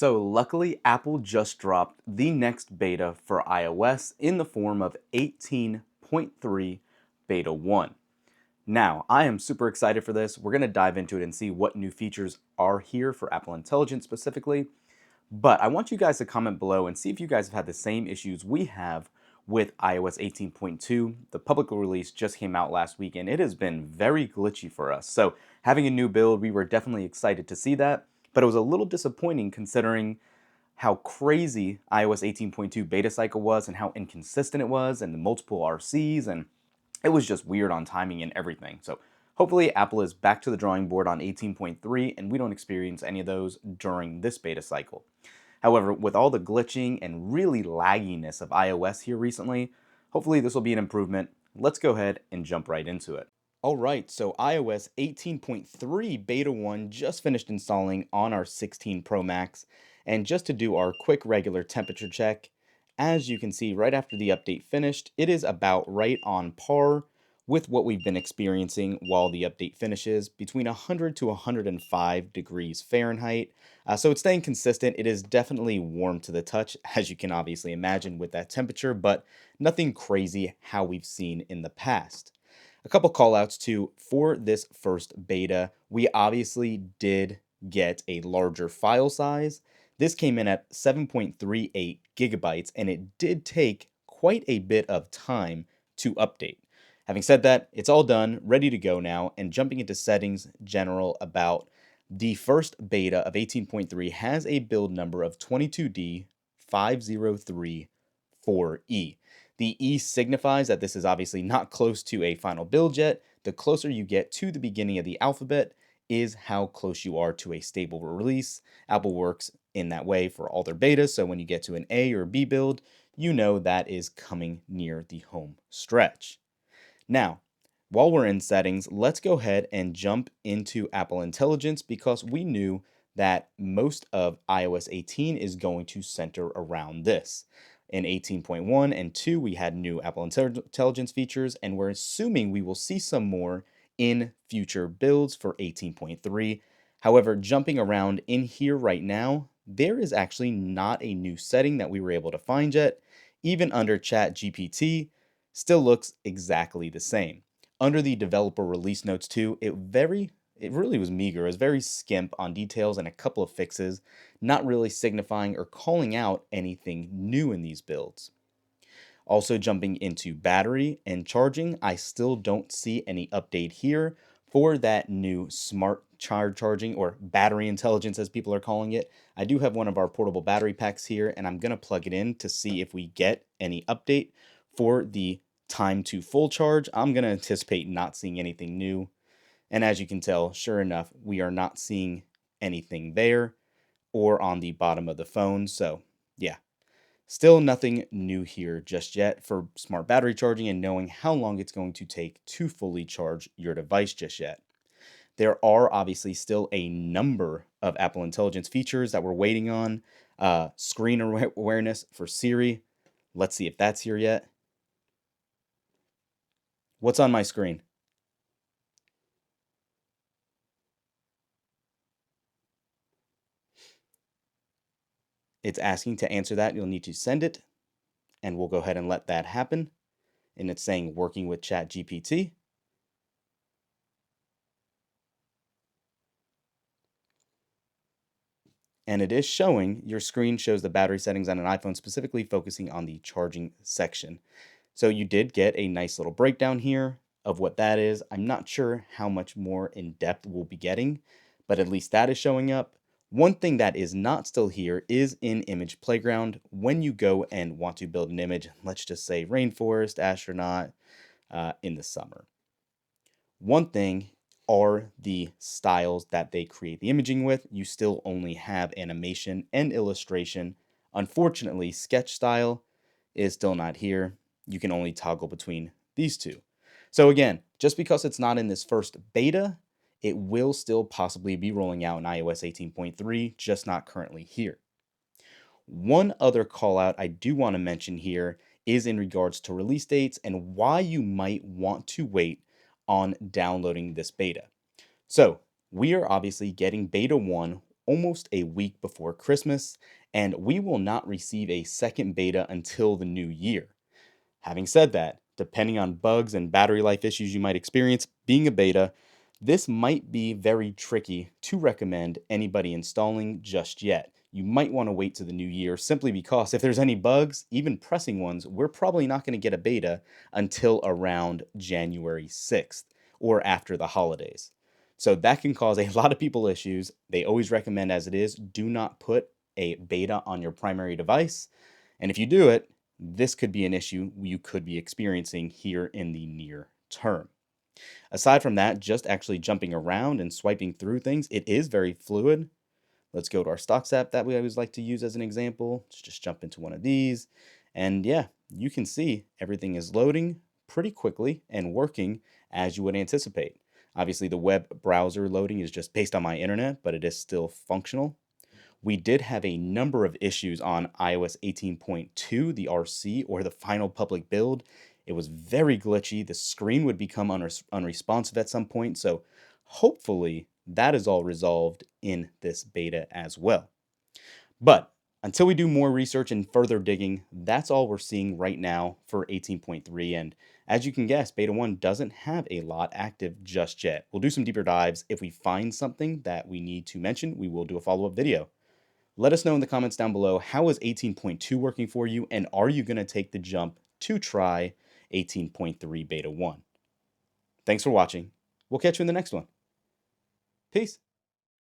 So luckily, Apple just dropped the next beta for iOS in the form of 18.3 Beta 1. Now, I am super excited for this. We're going to dive into it and see what new features are here for Apple Intelligence specifically. But I want you guys to comment below and see if you guys have had the same issues we have with iOS 18.2. The public release just came out last week and it has been very glitchy for us. So having a new build, we were definitely excited to see that, but it was a little disappointing considering how crazy iOS 18.2 beta cycle was and how inconsistent it was and the multiple RCs, and it was just weird on timing and everything. So hopefully Apple is back to the drawing board on 18.3 and we don't experience any of those during this beta cycle. However, with all the glitching and really lagginess of iOS here recently, hopefully this will be an improvement. Let's go ahead and jump right into it. Alright, so iOS 18.3 Beta 1 just finished installing on our 16 Pro Max, and just to do our quick regular temperature check, as you can see right after the update finished, it is about right on par with what we've been experiencing while the update finishes, between 100 to 105 degrees Fahrenheit. So it's staying consistent. It is definitely warm to the touch, as you can obviously imagine with that temperature, but nothing crazy how we've seen in the past. A couple call outs too for this first beta. We obviously did get a larger file size. This came in at 7.38 gigabytes, and it did take quite a bit of time to update. Having said that, it's all done, ready to go now, and jumping into settings general about the first beta of 18.3 has a build number of 22D5034E. The E signifies that this is obviously not close to a final build yet. The closer you get to the beginning of the alphabet is how close you are to a stable release. Apple works in that way for all their betas, so when you get to an A or B build, you know that is coming near the home stretch. Now, while we're in settings, let's go ahead and jump into Apple Intelligence because we knew that most of iOS 18 is going to center around this. In 18.1 and 2, we had new Apple Intelligence features, and we're assuming we will see some more in future builds for 18.3. However, jumping around in here right now, there is actually not a new setting that we were able to find yet. Even under ChatGPT, still looks exactly the same. Under the developer release notes too, it really was meager. It was very skimp on details and a couple of fixes, not really signifying or calling out anything new in these builds. Also jumping into battery and charging, I still don't see any update here for that new smart charging or battery intelligence as people are calling it. I do have one of our portable battery packs here and I'm going to plug it in to see if we get any update for the time to full charge. I'm going to anticipate not seeing anything new. And as you can tell, sure enough, we are not seeing anything there or on the bottom of the phone. So yeah, still nothing new here just yet for smart battery charging and knowing how long it's going to take to fully charge your device just yet. There are obviously still a number of Apple Intelligence features that we're waiting on. Screen awareness for Siri. Let's see if that's here yet. What's on my screen? It's asking to answer that. You'll need to send it, and we'll go ahead and let that happen. And it's saying working with ChatGPT. And it is showing, your screen shows the battery settings on an iPhone, specifically focusing on the charging section. So you did get a nice little breakdown here of what that is. I'm not sure how much more in depth we'll be getting, but at least that is showing up. One thing that is not still here is in Image Playground. When you go and want to build an image, let's just say rainforest, astronaut, in the summer. One thing are the styles that they create the imaging with. You still only have animation and illustration. Unfortunately, sketch style is still not here. You can only toggle between these two. So again, just because it's not in this first beta, it will still possibly be rolling out in iOS 18.3, just not currently here. One other call out I do want to mention here is in regards to release dates and why you might want to wait on downloading this beta. So we are obviously getting beta 1 almost a week before Christmas, and we will not receive a second beta until the new year. Having said that, depending on bugs and battery life issues you might experience being a beta, this might be very tricky to recommend anybody installing just yet. You might want to wait to the new year simply because if there's any bugs, even pressing ones, we're probably not going to get a beta until around January 6th or after the holidays. So that can cause a lot of people issues. They always recommend, as it is, do not put a beta on your primary device. And if you do it, this could be an issue you could be experiencing here in the near term. Aside from that, just actually jumping around and swiping through things, it is very fluid. Let's go to our stocks app that we always like to use as an example. Let's just jump into one of these. And yeah, you can see everything is loading pretty quickly and working as you would anticipate. Obviously, the web browser loading is just based on my internet, but it is still functional. We did have a number of issues on iOS 18.2, the RC, or the final public build. It was very glitchy. The screen would become unresponsive at some point. So hopefully that is all resolved in this beta as well. But until we do more research and further digging, that's all we're seeing right now for 18.3. And as you can guess, Beta 1 doesn't have a lot active just yet. We'll do some deeper dives. If we find something that we need to mention, we will do a follow-up video. Let us know in the comments down below, how is 18.2 working for you, and are you going to take the jump to try 18.3 Beta 1? Thanks for watching. We'll catch you in the next one. Peace.